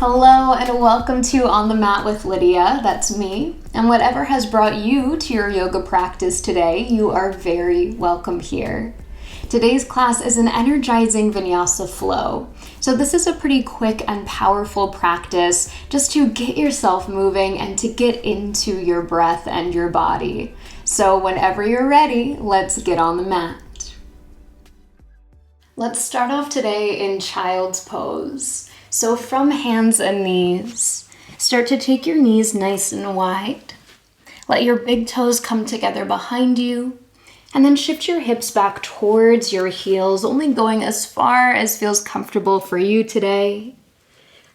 Hello and welcome to On the Mat with Lydia, that's me. And whatever has brought you to your yoga practice today, you are very welcome here. Today's class is an energizing Vinyasa flow. So this is a pretty quick and powerful practice just to get yourself moving and to get into your breath and your body. So whenever you're ready, let's get on the mat. Let's start off today in child's pose. So from hands and knees, start to take your knees nice and wide. Let your big toes come together behind you, and then shift your hips back towards your heels, only going as far as feels comfortable for you today.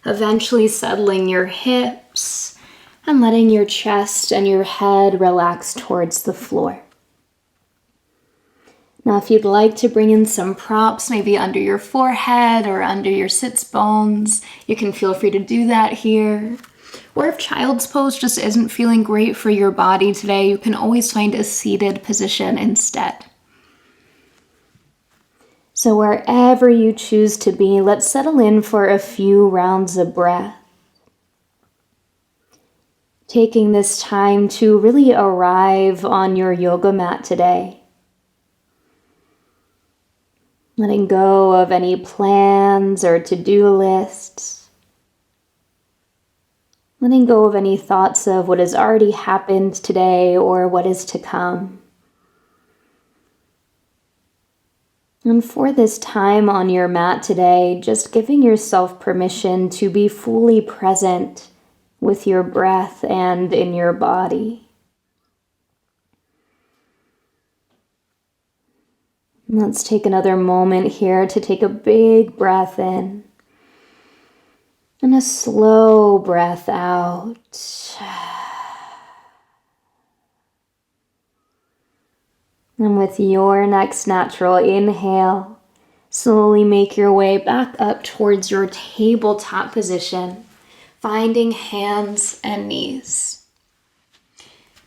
Eventually settling your hips and letting your chest and your head relax towards the floor. Now, if you'd like to bring in some props, maybe under your forehead or under your sits bones, you can feel free to do that here. Or if child's pose just isn't feeling great for your body today, you can always find a seated position instead. So wherever you choose to be, let's settle in for a few rounds of breath. Taking this time to really arrive on your yoga mat today. Letting go of any plans or to-do lists. Letting go of any thoughts of what has already happened today or what is to come. And for this time on your mat today, just giving yourself permission to be fully present with your breath and in your body. Let's take another moment here to take a big breath in and a slow breath out. And with your next natural inhale, slowly make your way back up towards your tabletop position, finding hands and knees.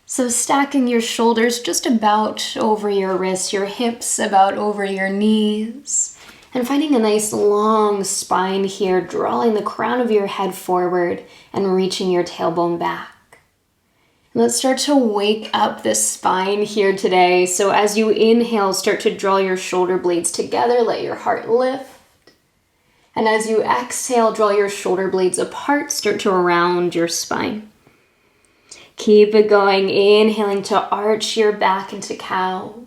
So stacking your shoulders just about over your wrists, your hips about over your knees, and finding a nice long spine here, drawing the crown of your head forward and reaching your tailbone back. And let's start to wake up this spine here today. So as you inhale, start to draw your shoulder blades together, let your heart lift. And as you exhale, draw your shoulder blades apart, start to round your spine. Keep it going, inhaling to arch your back into cow.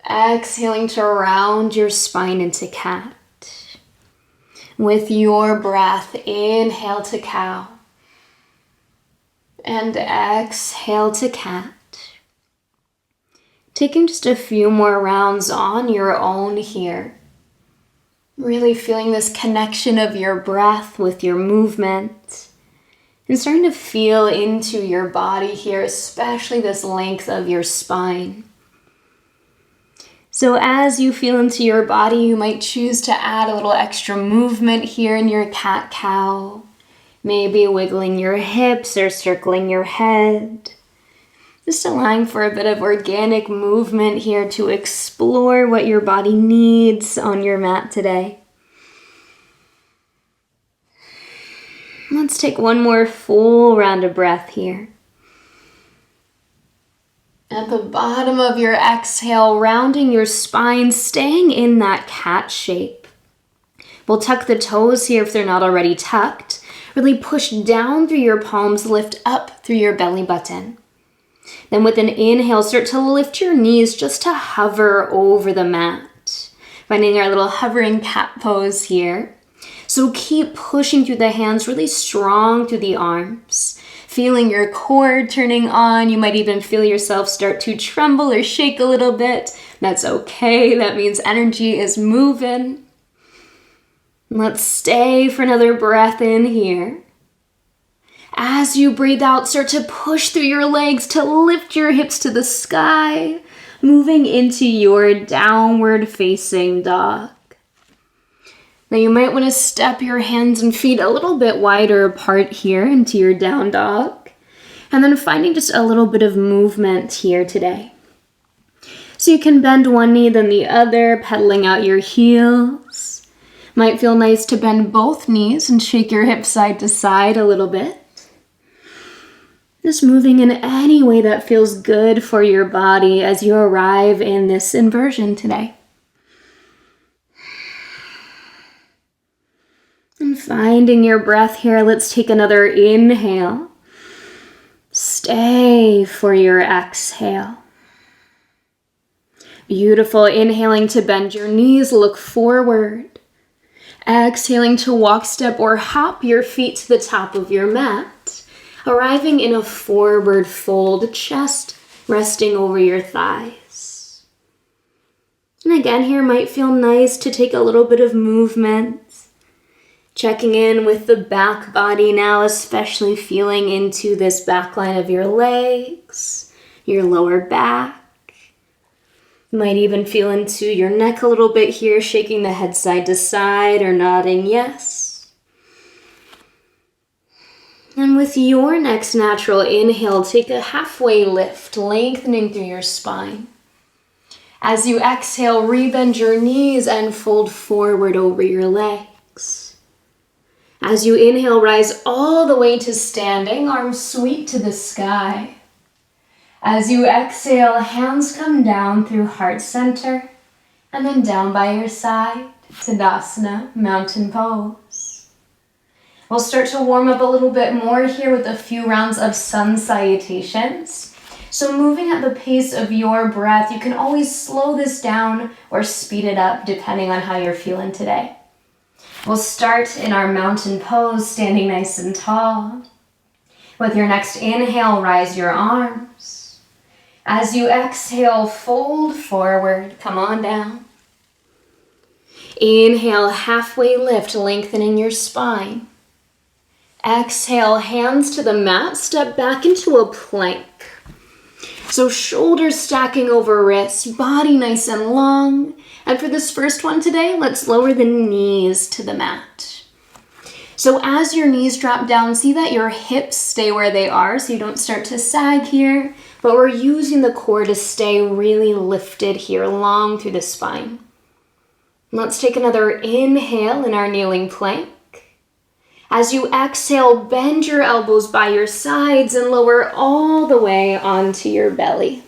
Exhaling to round your spine into cat. With your breath, inhale to cow. And exhale to cat. Taking just a few more rounds on your own here. Really feeling this connection of your breath with your movement. And starting to feel into your body here, especially this length of your spine. So as you feel into your body, you might choose to add a little extra movement here in your cat-cow. Maybe wiggling your hips or circling your head. Just allowing for a bit of organic movement here to explore what your body needs on your mat today. Let's take one more full round of breath here. At the bottom of your exhale, rounding your spine, staying in that cat shape. We'll tuck the toes here if they're not already tucked. Really push down through your palms, lift up through your belly button. Then with an inhale, start to lift your knees just to hover over the mat. Finding our little hovering cat pose here. So keep pushing through the hands, really strong through the arms. Feeling your core turning on. You might even feel yourself start to tremble or shake a little bit. That's okay. That means energy is moving. Let's stay for another breath in here. As you breathe out, start to push through your legs to lift your hips to the sky, moving into your downward facing dog. Now you might want to step your hands and feet a little bit wider apart here into your down dog. And then finding just a little bit of movement here today. So you can bend one knee then the other, pedaling out your heels. Might feel nice to bend both knees and shake your hips side to side a little bit. Just moving in any way that feels good for your body as you arrive in this inversion today. And finding your breath here, let's take another inhale. Stay for your exhale. Beautiful. Inhaling to bend your knees, look forward. Exhaling to walk, step, or hop your feet to the top of your mat, arriving in a forward fold, chest resting over your thighs. And again, here might feel nice to take a little bit of movement. Checking in with the back body now, especially feeling into this back line of your legs, your lower back. You might even feel into your neck a little bit here, shaking the head side to side or nodding yes. And with your next natural inhale, take a halfway lift, lengthening through your spine. As you exhale, rebend your knees and fold forward over your legs. As you inhale, rise all the way to standing, arms sweep to the sky. As you exhale, hands come down through heart center and then down by your side, Tadasana, mountain pose. We'll start to warm up a little bit more here with a few rounds of sun salutations. So moving at the pace of your breath, you can always slow this down or speed it up depending on how you're feeling today. We'll start in our mountain pose, standing nice and tall. With your next inhale, rise your arms. As you exhale, fold forward, come on down. Inhale, halfway lift, lengthening your spine. Exhale, hands to the mat, step back into a plank. So shoulders stacking over wrists, body nice and long. And for this first one today, let's lower the knees to the mat. So as your knees drop down, see that your hips stay where they are so you don't start to sag here. But we're using the core to stay really lifted here, long through the spine. Let's take another inhale in our kneeling plank. As you exhale, bend your elbows by your sides and lower all the way onto your belly.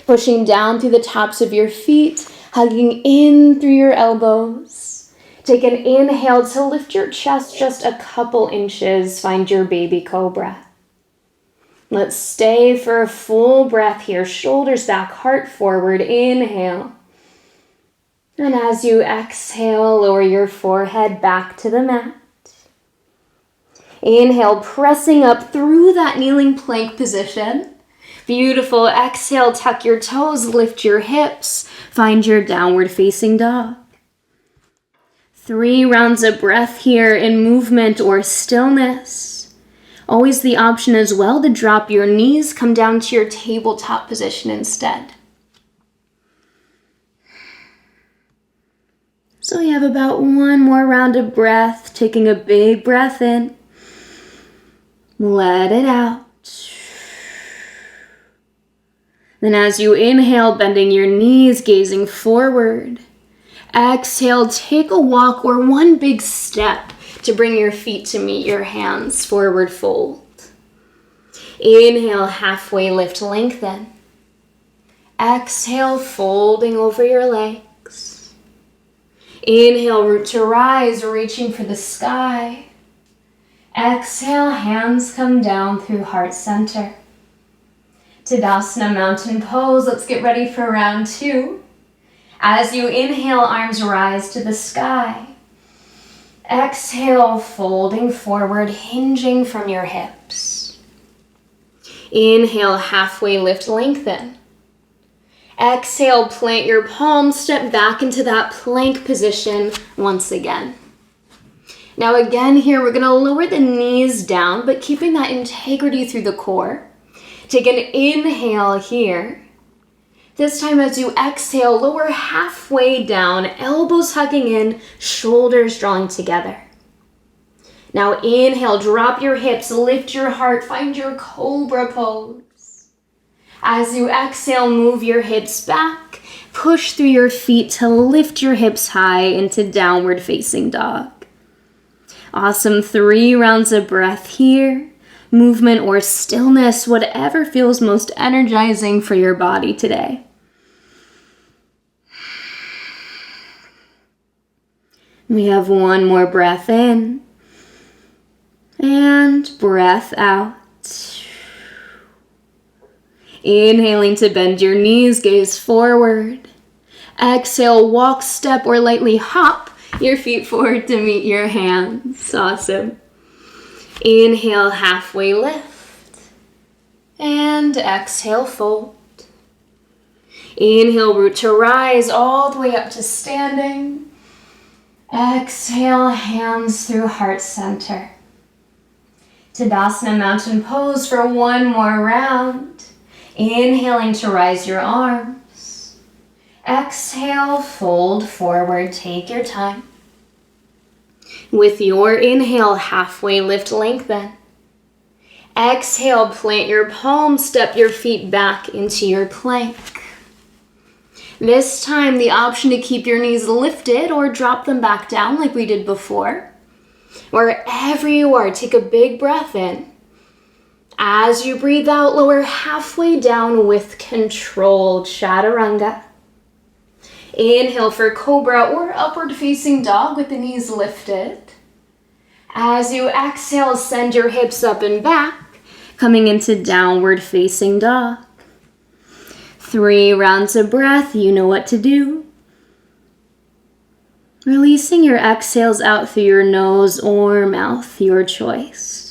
Pushing down through the tops of your feet, hugging in through your elbows. Take an inhale to lift your chest just a couple inches. Find your baby cobra. Let's stay for a full breath here. Shoulders back, heart forward. Inhale. And as you exhale, lower your forehead back to the mat. Inhale, pressing up through that kneeling plank position. Beautiful. Exhale, tuck your toes, lift your hips. Find your downward facing dog. 3 rounds of breath here in movement or stillness. Always the option as well to drop your knees, come down to your tabletop position instead. So we have about 1 more round of breath, taking a big breath in. Let it out. Then as you inhale, bending your knees, gazing forward. Exhale, take a walk or 1 big step to bring your feet to meet your hands, forward fold. Inhale, halfway lift, lengthen. Exhale, folding over your legs. Inhale, root to rise, reaching for the sky. Exhale, hands come down through heart center. Tadasana, mountain pose. Let's get ready for round 2. As you inhale, arms rise to the sky. Exhale, folding forward, hinging from your hips. Inhale, halfway lift, lengthen. Exhale, plant your palms, step back into that plank position once again. Now again here, we're gonna lower the knees down, but keeping that integrity through the core. Take an inhale here. This time as you exhale, lower halfway down, elbows hugging in, shoulders drawing together. Now inhale, drop your hips, lift your heart, find your cobra pose. As you exhale, move your hips back, Push through your feet to lift your hips high into downward facing dog. Awesome. 3 rounds of breath here. Movement or stillness, whatever feels most energizing for your body today. We have 1 more breath in and breath out. Inhaling to bend your knees, gaze forward. Exhale, walk, step, or lightly hop your feet forward to meet your hands. Awesome. Inhale, halfway lift. And exhale, fold. Inhale, root to rise all the way up to standing. Exhale, hands through heart center. Tadasana mountain pose for 1 more round. Inhaling to rise your arms. Exhale, fold forward, take your time. With your inhale, halfway lift, lengthen. Exhale, plant your palms, step your feet back into your plank. This time, the option to keep your knees lifted or drop them back down like we did before. Wherever you are, take a big breath in. As you breathe out, lower halfway down with control, chaturanga. Inhale for cobra or upward facing dog with the knees lifted. As you exhale, send your hips up and back, coming into downward facing dog. 3 rounds of breath, you know what to do. Releasing your exhales out through your nose or mouth, your choice.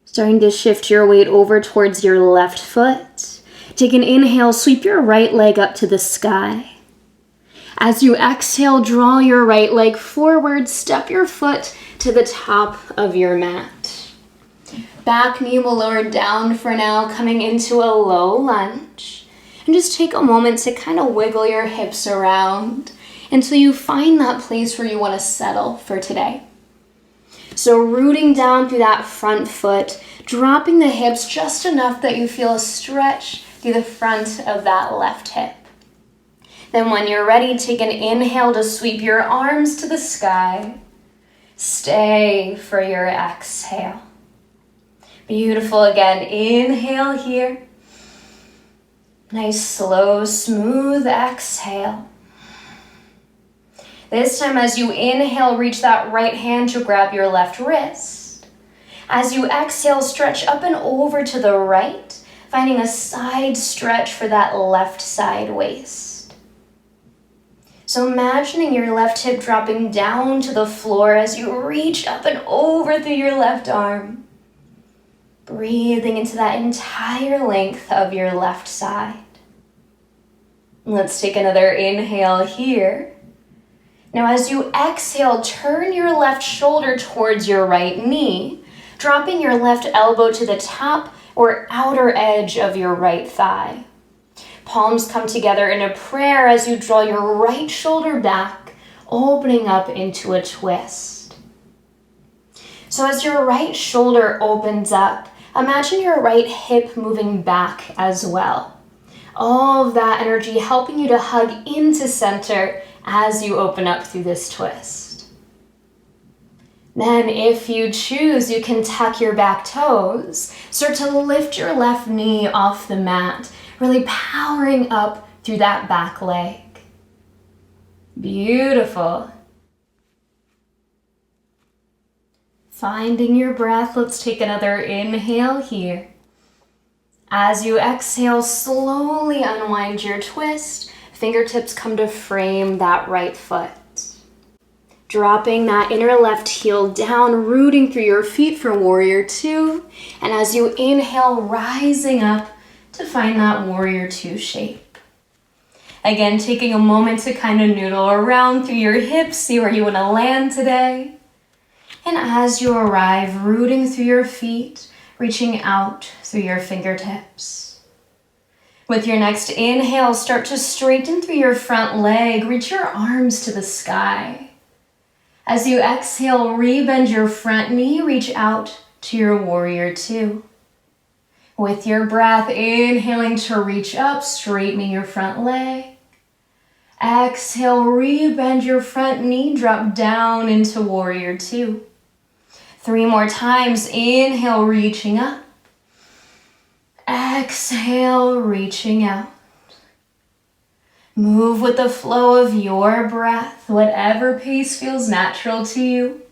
Starting to shift your weight over towards your left foot. Take an inhale, sweep your right leg up to the sky. As you exhale, draw your right leg forward, step your foot to the top of your mat. Back knee will lower down for now, coming into a low lunge. And just take a moment to kind of wiggle your hips around until you find that place where you want to settle for today. So rooting down through that front foot, dropping the hips just enough that you feel a stretch through the front of that left hip. Then when you're ready, take an inhale to sweep your arms to the sky. Stay for your exhale. Beautiful. Again, inhale here. Nice, slow, smooth exhale. This time as you inhale, reach that right hand to grab your left wrist. As you exhale, stretch up and over to the right, finding a side stretch for that left side waist. So imagining your left hip dropping down to the floor as you reach up and over through your left arm. Breathing into that entire length of your left side. Let's take another inhale here. Now as you exhale, turn your left shoulder towards your right knee, dropping your left elbow to the top or outer edge of your right thigh. Palms come together in a prayer as you draw your right shoulder back, opening up into a twist. So as your right shoulder opens up, imagine your right hip moving back as well. All of that energy helping you to hug into center as you open up through this twist. Then if you choose, you can tuck your back toes. Start to lift your left knee off the mat, really powering up through that back leg. Beautiful. Finding your breath, let's take another inhale here. As you exhale, slowly unwind your twist. Fingertips come to frame that right foot. Dropping that inner left heel down, rooting through your feet for warrior two. And as you inhale, rising up to find that warrior two shape. Again, taking a moment to kind of noodle around through your hips, see where you want to land today. And as you arrive, rooting through your feet, reaching out through your fingertips. With your next inhale, start to straighten through your front leg, reach your arms to the sky. As you exhale, rebend your front knee, reach out to your warrior two. With your breath, inhaling to reach up, straightening your front leg. Exhale, rebend your front knee, drop down into warrior two. 3 more times, inhale, reaching up. Exhale, reaching out. Move with the flow of your breath, whatever pace feels natural to you.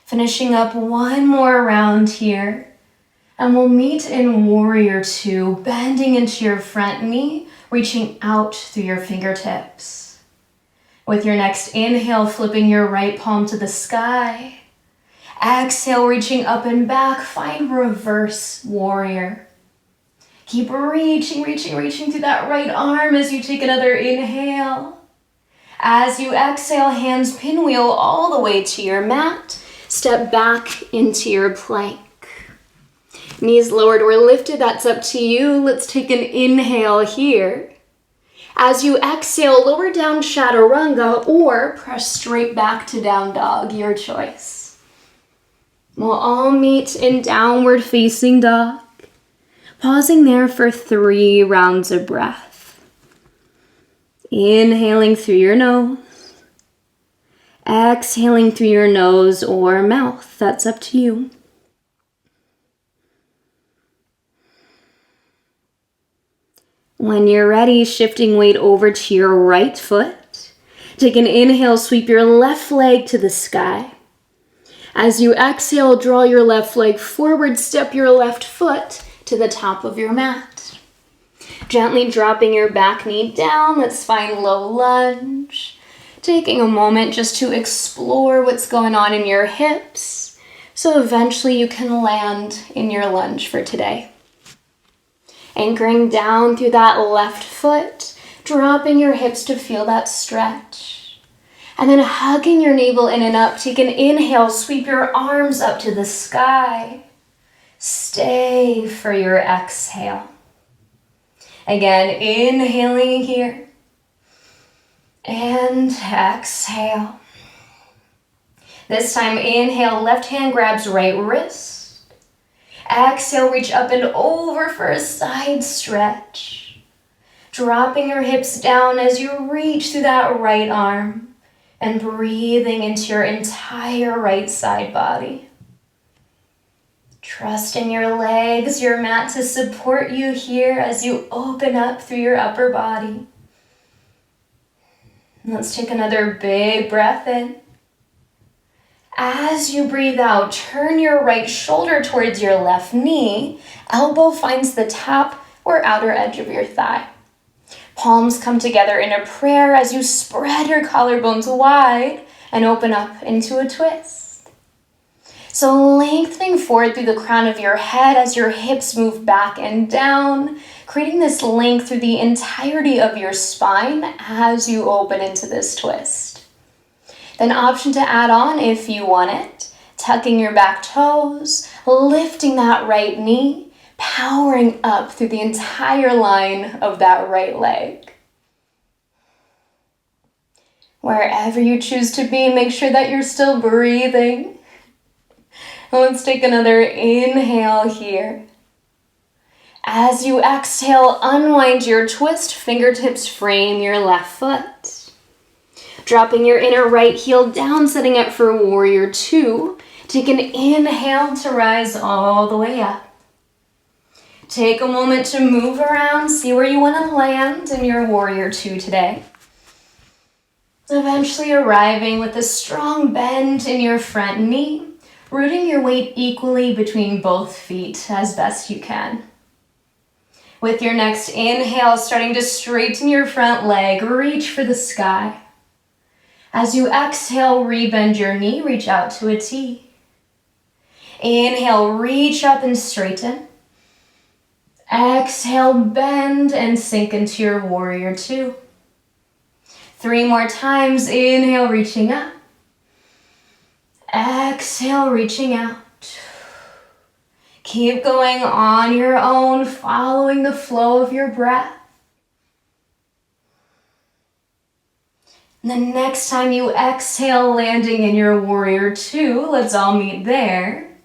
Finishing up 1 more round here, and we'll meet in warrior two, bending into your front knee, reaching out through your fingertips. With your next inhale, flipping your right palm to the sky. Exhale, reaching up and back, find reverse warrior. Keep reaching through that right arm as you take another inhale. As you exhale, hands pinwheel all the way to your mat. Step back into your plank. Knees lowered or lifted, that's up to you. Let's take an inhale here. As you exhale, lower down chaturanga or press straight back to down dog, your choice. We'll all meet in downward facing dog. Pausing there for 3 rounds of breath. Inhaling through your nose. Exhaling through your nose or mouth. That's up to you. When you're ready, shifting weight over to your right foot. Take an inhale, sweep your left leg to the sky. As you exhale, draw your left leg forward, step your left foot to the top of your mat. Gently dropping your back knee down, let's find low lunge. Taking a moment just to explore what's going on in your hips, so eventually you can land in your lunge for today. Anchoring down through that left foot, dropping your hips to feel that stretch. And then hugging your navel in and up, take an inhale, sweep your arms up to the sky. Stay for your exhale. Again, inhaling here. And exhale. This time, inhale, left hand grabs right wrist. Exhale, reach up and over for a side stretch. Dropping your hips down as you reach through that right arm and breathing into your entire right side body. Trust in your legs, your mat to support you here as you open up through your upper body. Let's take another big breath in. As you breathe out, turn your right shoulder towards your left knee. Elbow finds the top or outer edge of your thigh. Palms come together in a prayer as you spread your collarbones wide and open up into a twist. So lengthening forward through the crown of your head as your hips move back and down, creating this length through the entirety of your spine as you open into this twist. Then option to add on if you want it, tucking your back toes, lifting that right knee, powering up through the entire line of that right leg. Wherever you choose to be, make sure that you're still breathing. Let's take another inhale here. As you exhale, unwind your twist, fingertips frame your left foot. Dropping your inner right heel down, setting up for warrior two. Take an inhale to rise all the way up. Take a moment to move around, see where you want to land in your warrior two today. Eventually arriving with a strong bend in your front knee, rooting your weight equally between both feet as best you can. With your next inhale, starting to straighten your front leg, reach for the sky. As you exhale, rebend your knee, reach out to a T. Inhale, reach up and straighten. Exhale, bend and sink into your warrior two. 3 more times, inhale, reaching up. Exhale, reaching out. Keep going on your own, following the flow of your breath. And the next time you exhale, landing in your warrior two, let's all meet there.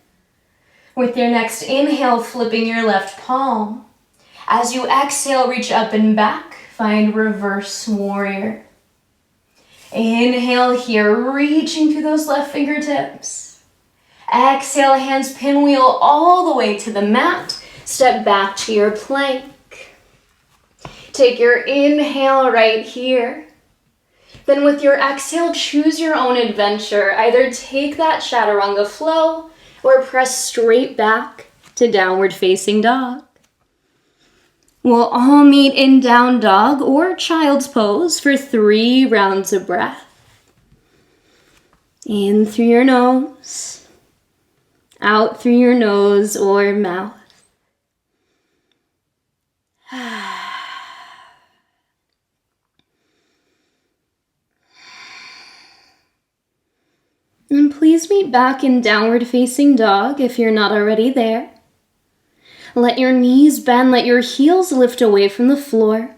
With your next inhale, flipping your left palm. As you exhale, reach up and back, find reverse warrior. Inhale here, reaching through those left fingertips. Exhale, hands pinwheel all the way to the mat. Step back to your plank. Take your inhale right here. Then with your exhale, choose your own adventure. Either take that chaturanga flow or press straight back to downward facing dog. We'll all meet in down dog or child's pose for 3 rounds of breath. In through your nose, out through your nose or mouth. And please meet back in downward facing dog if you're not already there. Let your knees bend, let your heels lift away from the floor.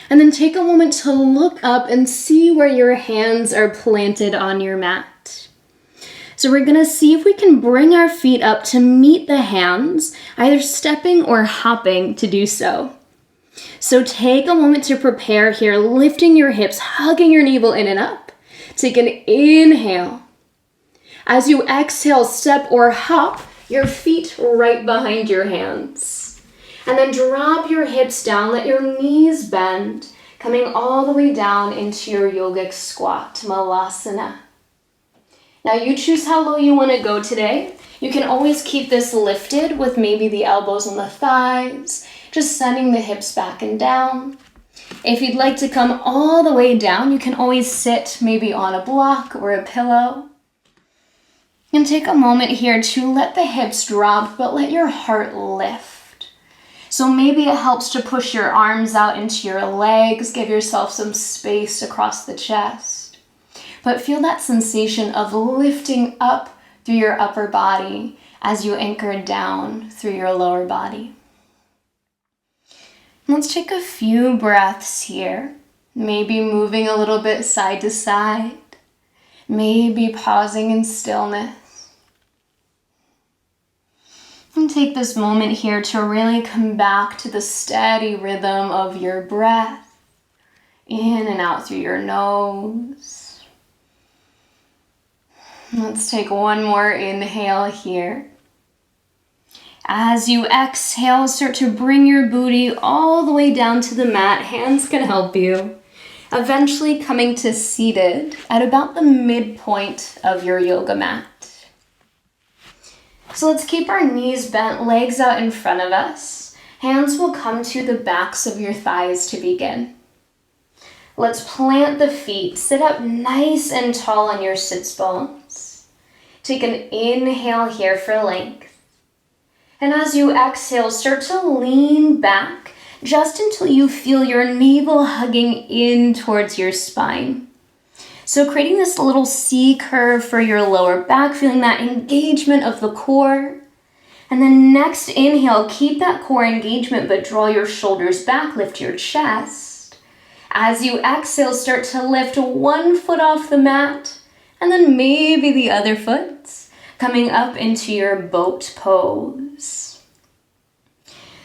And then take a moment to look up and see where your hands are planted on your mat. So we're gonna see if we can bring our feet up to meet the hands, either stepping or hopping to do so. So take a moment to prepare here, lifting your hips, hugging your navel in and up. Take an inhale. As you exhale, step or hop your feet right behind your hands. And then drop your hips down, let your knees bend, coming all the way down into your yogic squat, malasana. Now you choose how low you want to go today. You can always keep this lifted with maybe the elbows on the thighs, just sending the hips back and down. If you'd like to come all the way down, you can always sit maybe on a block or a pillow. And take a moment here to let the hips drop, but let your heart lift. So maybe it helps to push your arms out into your legs, give yourself some space across the chest. But feel that sensation of lifting up through your upper body as you anchor down through your lower body. Let's take a few breaths here. Maybe moving a little bit side to side. Maybe pausing in stillness. And take this moment here to really come back to the steady rhythm of your breath. In and out through your nose. Let's take one more inhale here. As you exhale, start to bring your booty all the way down to the mat. Hands can help you. Eventually coming to seated at about the midpoint of your yoga mat. So let's keep our knees bent, legs out in front of us. Hands will come to the backs of your thighs to begin. Let's plant the feet. Sit up nice and tall on your sits bones. Take an inhale here for length. And as you exhale, start to lean back just until you feel your navel hugging in towards your spine. So creating this little C curve for your lower back, feeling that engagement of the core. And then next inhale, keep that core engagement, but draw your shoulders back, lift your chest. As you exhale, start to lift one foot off the mat, and then maybe the other foot, coming up into your boat pose.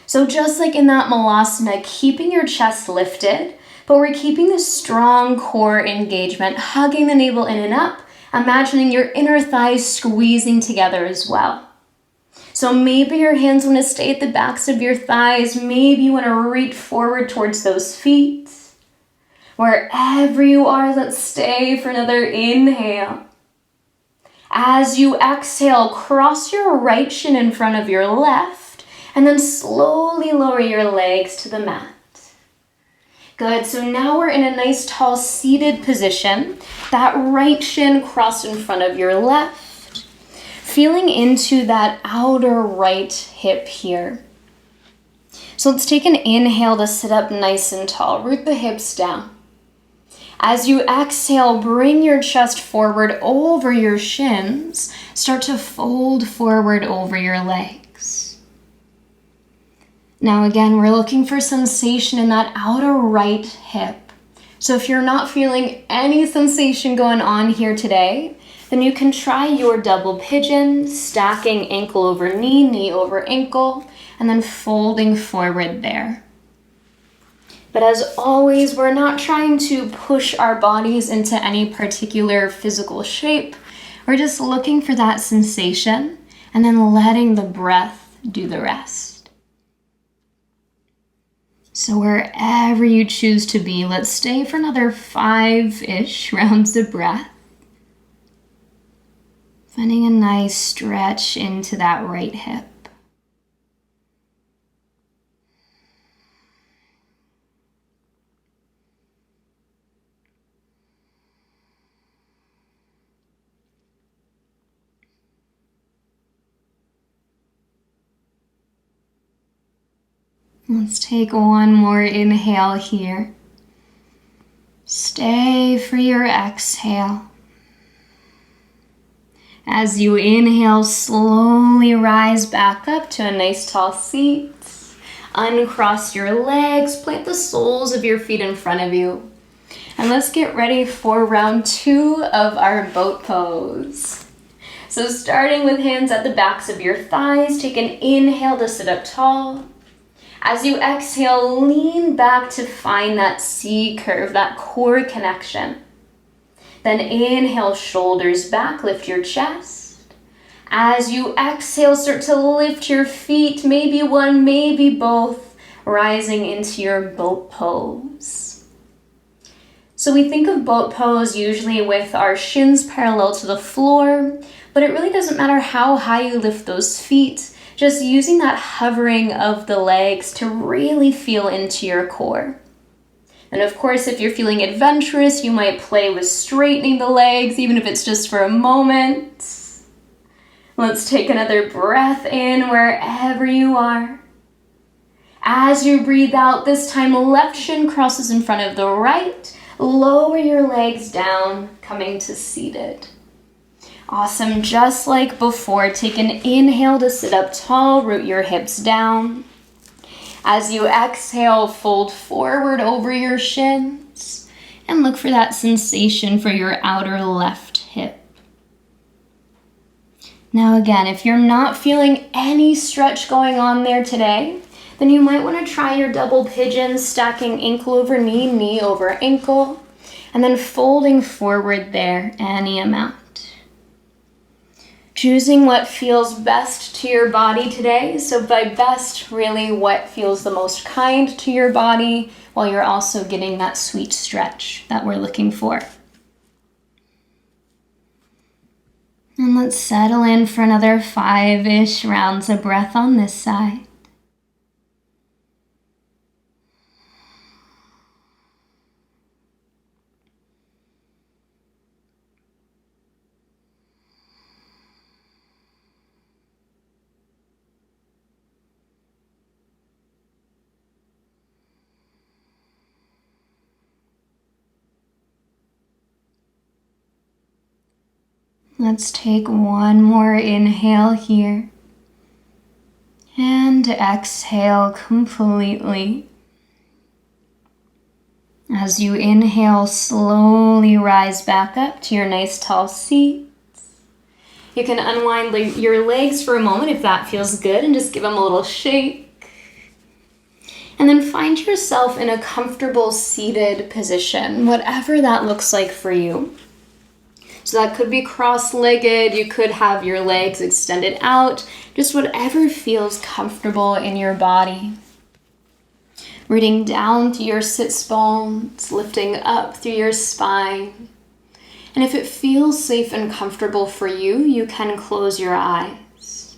So just like in that malasana, keeping your chest lifted, but we're keeping this strong core engagement, hugging the navel in and up, imagining your inner thighs squeezing together as well. So maybe your hands want to stay at the backs of your thighs. Maybe you want to reach forward towards those feet. Wherever you are, let's stay for another inhale. As you exhale, cross your right shin in front of your left, and then slowly lower your legs to the mat. Good, so now we're in a nice tall seated position. That right shin crossed in front of your left. Feeling into that outer right hip here. So let's take an inhale to sit up nice and tall. Root the hips down. As you exhale, bring your chest forward over your shins. Start to fold forward over your legs. Now again, we're looking for sensation in that outer right hip. So if you're not feeling any sensation going on here today, then you can try your double pigeon, stacking ankle over knee, knee over ankle, and then folding forward there. But as always, we're not trying to push our bodies into any particular physical shape. We're just looking for that sensation and then letting the breath do the rest. So wherever you choose to be, let's stay for another 5-ish rounds of breath. Finding a nice stretch into that right hip. Let's take one more inhale here. Stay for your exhale. As you inhale, slowly rise back up to a nice tall seat. Uncross your legs, plant the soles of your feet in front of you. And let's get ready for round 2 of our boat pose. So starting with hands at the backs of your thighs, take an inhale to sit up tall. As you exhale, lean back to find that C curve, that core connection. Then inhale, shoulders back, lift your chest. As you exhale, start to lift your feet, maybe one, maybe both, rising into your boat pose. So we think of boat pose usually with our shins parallel to the floor, but it really doesn't matter how high you lift those feet. Just using that hovering of the legs to really feel into your core. And of course, if you're feeling adventurous, you might play with straightening the legs, even if it's just for a moment. Let's take another breath in wherever you are. As you breathe out, this time left shin crosses in front of the right. Lower your legs down, coming to seated. Awesome, just like before, take an inhale to sit up tall, root your hips down. As you exhale, fold forward over your shins and look for that sensation for your outer left hip. Now again, if you're not feeling any stretch going on there today, then you might want to try your double pigeon, stacking ankle over knee, knee over ankle, and then folding forward there any amount. Choosing what feels best to your body today. So by best, really what feels the most kind to your body while you're also getting that sweet stretch that we're looking for. And let's settle in for another 5-ish rounds of breath on this side. Let's take one more inhale here. And exhale completely. As you inhale, slowly rise back up to your nice tall seat. You can unwind your legs for a moment if that feels good and just give them a little shake. And then find yourself in a comfortable seated position, whatever that looks like for you. So that could be cross-legged, you could have your legs extended out, just whatever feels comfortable in your body. Rooting down through your sits bones, lifting up through your spine. And if it feels safe and comfortable for you, you can close your eyes.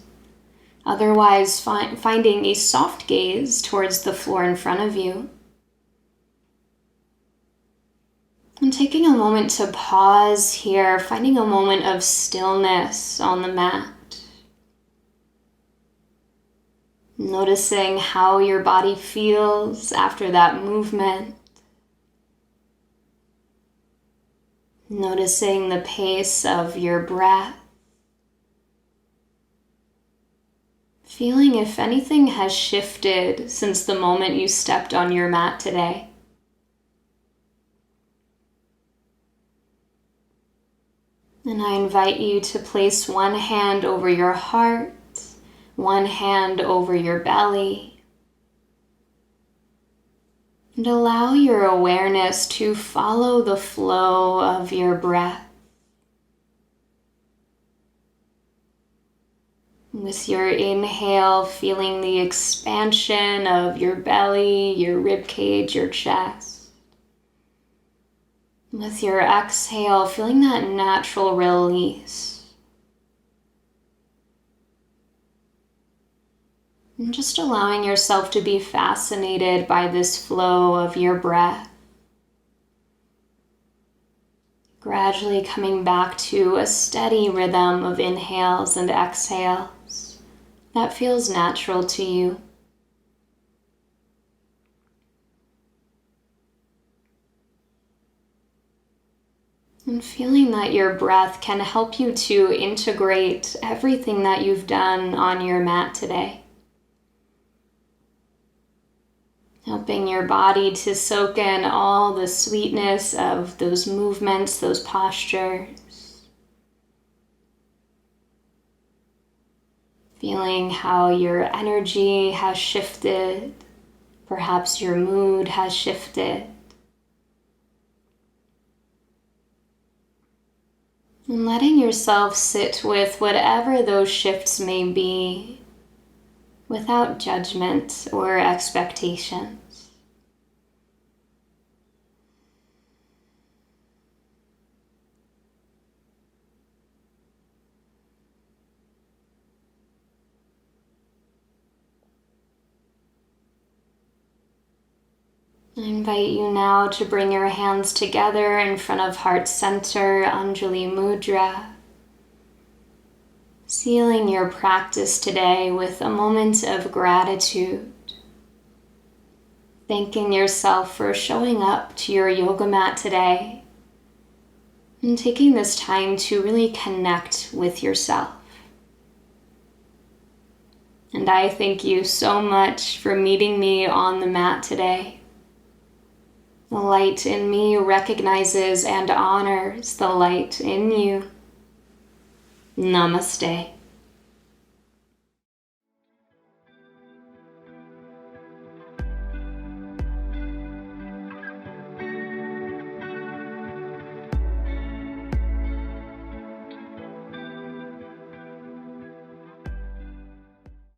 Otherwise, finding a soft gaze towards the floor in front of you. And taking a moment to pause here, finding a moment of stillness on the mat. Noticing how your body feels after that movement. Noticing the pace of your breath. Feeling if anything has shifted since the moment you stepped on your mat today. invite you to place one hand over your heart, one hand over your belly, and allow your awareness to follow the flow of your breath. With your inhale, feeling the expansion of your belly, your rib cage, your chest. With your exhale, feeling that natural release. And just allowing yourself to be fascinated by this flow of your breath. Gradually coming back to a steady rhythm of inhales and exhales that feels natural to you. And feeling that your breath can help you to integrate everything that you've done on your mat today. Helping your body to soak in all the sweetness of those movements, those postures. Feeling how your energy has shifted, perhaps your mood has shifted. And letting yourself sit with whatever those shifts may be without judgment or expectations. I invite you now to bring your hands together in front of heart center, Anjali Mudra. Sealing your practice today with a moment of gratitude. Thanking yourself for showing up to your yoga mat today. And taking this time to really connect with yourself. And I thank you so much for meeting me on the mat today. The light in me recognizes and honors the light in you. Namaste.